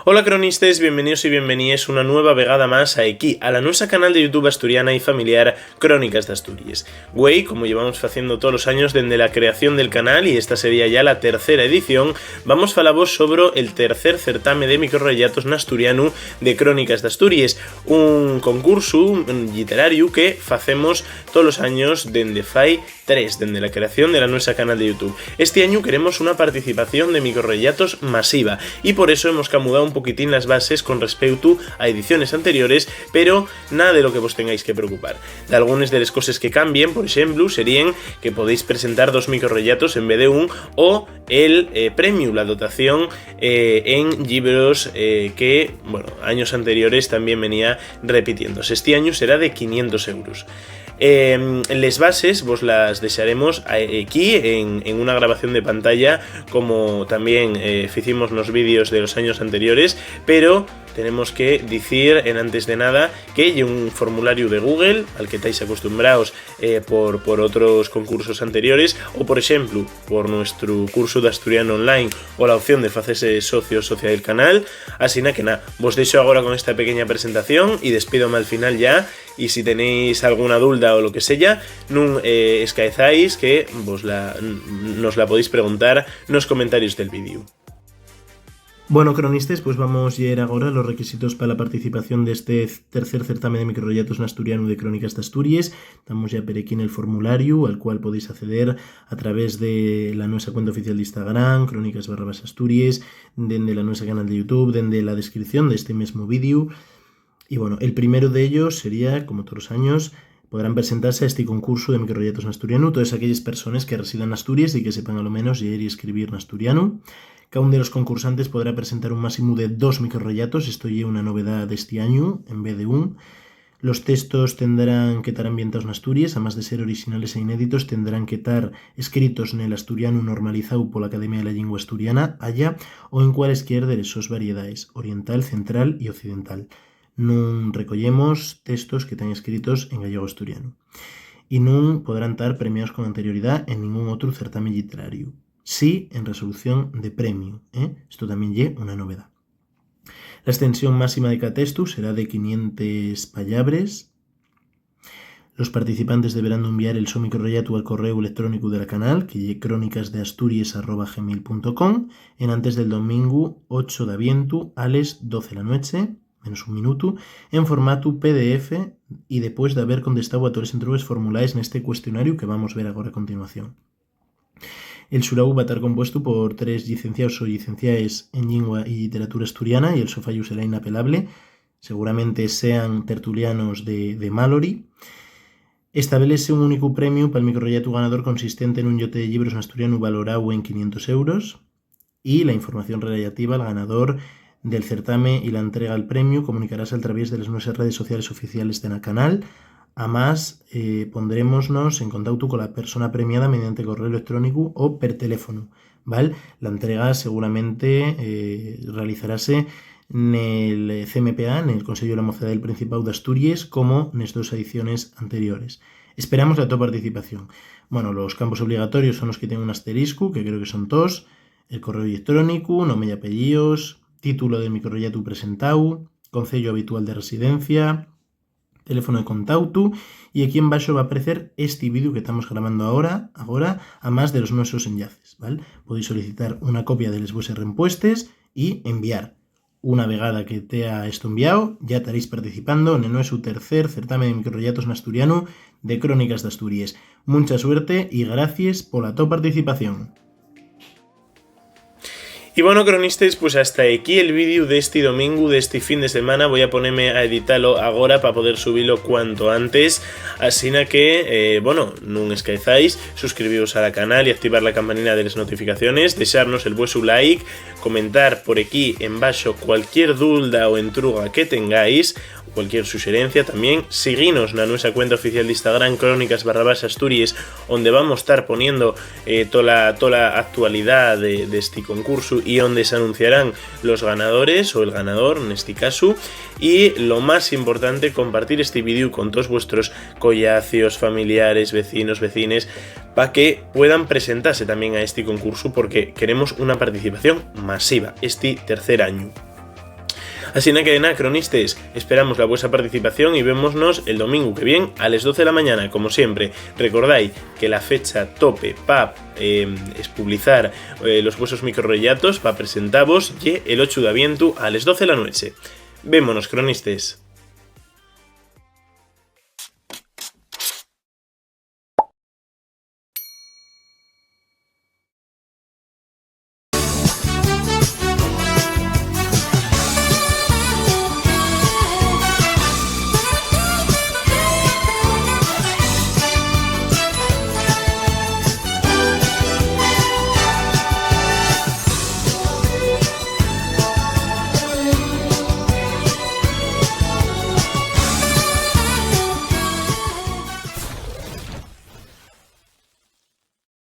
Hola cronistes, bienvenidos y bienvenidas una nueva vegada más aquí, a la nuestra canal de YouTube asturiana y familiar Crónicas de Asturias. Güey, como llevamos haciendo todos los años desde la creación del canal, y esta sería ya la tercera edición, vamos a falaros sobre el tercer certame de microrelatos en asturiano de Crónicas de Asturias, un concurso literario que hacemos todos los años desde fai 3, desde la creación de la nuestra canal de YouTube. Este año queremos una participación de microrelatos masiva, y por eso hemos camudado un poquitín las bases con respecto a ediciones anteriores, pero nada de lo que vos tengáis que preocupar. De algunas de las cosas que cambien, por ejemplo, serían que podéis presentar 2 microrelatos en vez de un, o el premio, la dotación en libros que, bueno, años anteriores también venía repitiéndose. Este año será de 500 euros. Les bases vos las desearemos aquí en una grabación de pantalla, como también hicimos los vídeos de los años anteriores, pero tenemos que decir en antes de nada que hay un formulario de Google al que estáis acostumbrados por otros concursos anteriores, o por ejemplo por nuestro curso de asturiano online, o la opción de hacerse socio del canal. Así que nada, vos dejo ahora con esta pequeña presentación y despídome al final ya. Y si tenéis alguna duda o lo que sea, no escaezáis, que nos la podéis preguntar en los comentarios del vídeo. Bueno, cronistas, pues vamos a ir ahora a los requisitos para la participación de este tercer certamen de microrelatos en asturiano de Crónicas de Asturias. Estamos ya por aquí en el formulario, al cual podéis acceder a través de la nuestra cuenta oficial de Instagram, Crónicas_Asturias, desde la nuestra canal de YouTube, desde la descripción de este mismo vídeo. Y bueno, el primero de ellos sería, como todos los años, podrán presentarse a este concurso de microrelatos en asturiano todas aquellas personas que residan en Asturias y que sepan a lo menos leer y escribir en asturiano. Cada uno de los concursantes podrá presentar un máximo de 2 microrelatos, esto ya es una novedad de este año, en vez de un. Los textos tendrán que estar ambientados en Asturias, además de ser originales e inéditos, tendrán que estar escritos en el asturiano normalizado por la Academia de la Lengua Asturiana, allá, o en cualesquiera de sus variedades, oriental, central y occidental. Non recollemos textos que están escritos en gallego asturiano. Y non podrán estar premiados con anterioridad en ningún otro certamen literario. Sí en resolución de premio. Esto también es una novedad. La extensión máxima de cada texto será de 500 palabras. Los participantes deberán enviar el su microrelato al correo electrónico de la canal, que es crónicasdeasturias@gmail.com, en antes del domingo 8 de aviento a las 12 de la noche, menos un minuto, en formato PDF, y después de haber contestado a todas las entregas formuladas en este cuestionario que vamos a ver ahora a continuación. El xurau va a estar compuesto por 3 licenciados o licenciadas en lengua y literatura asturiana, y el sofallo será inapelable, seguramente sean tertulianos de Mallory. Establece un único premio para el microrelato ganador consistente en un lote de libros en asturiano valorado en 500 euros, y la información relativa al ganador del certamen y la entrega al premio comunicarás a través de las nuestras redes sociales oficiales de la canal. Además, pondrémonos en contacto con la persona premiada mediante correo electrónico o per teléfono, ¿vale? La entrega seguramente realizarase en el CMPA, en el Consejo de la Mocedad del Principado de Asturias, como en las 2 ediciones anteriores. Esperamos la tu participación. Bueno, los campos obligatorios son los que tienen un asterisco, que creo que son todos: el correo electrónico, nombre y apellidos, título del microrelato presentado, concello habitual de residencia, teléfono de contacto, y aquí en baixo va a aparecer este vídeo que estamos grabando ahora, a más de los nuestros enlaces, ¿vale? Podéis solicitar una copia de las vuestras respuestas y enviar. Una vegada que te ha esto enviado, ya estaréis participando en el nuestro tercer certamen de microrelatos en asturiano de Crónicas de Asturias. Mucha suerte y gracias por la tu participación. Y bueno, cronistas, pues hasta aquí el vídeo de este domingo, de este fin de semana. Voy a ponerme a editarlo ahora para poder subirlo cuanto antes. Así que, bueno, no esquezáis, suscribiros a la canal y activar la campanita de las notificaciones, dejarnos el vuestro like, comentar por aquí en baixo cualquier duda o entruga que tengáis, cualquier sugerencia. También seguinos en nuestra cuenta oficial de Instagram, Crónicas_Asturias, donde vamos a estar poniendo toda la actualidad de este concurso y donde se anunciarán los ganadores o el ganador en este caso. Y lo más importante, compartir este vídeo con todos vuestros collacios, familiares, vecinos, vecines, para que puedan presentarse también a este concurso, porque queremos una participación masiva este tercer año. Así que nada, cronistes, esperamos la vuestra participación y vémonos el domingo que viene a las 12 de la mañana, como siempre. Recordáis que la fecha tope para publicar los vuestros microrellatos para presentaros y el 8 de aviento a las 12 de la noche. Vémonos, cronistes.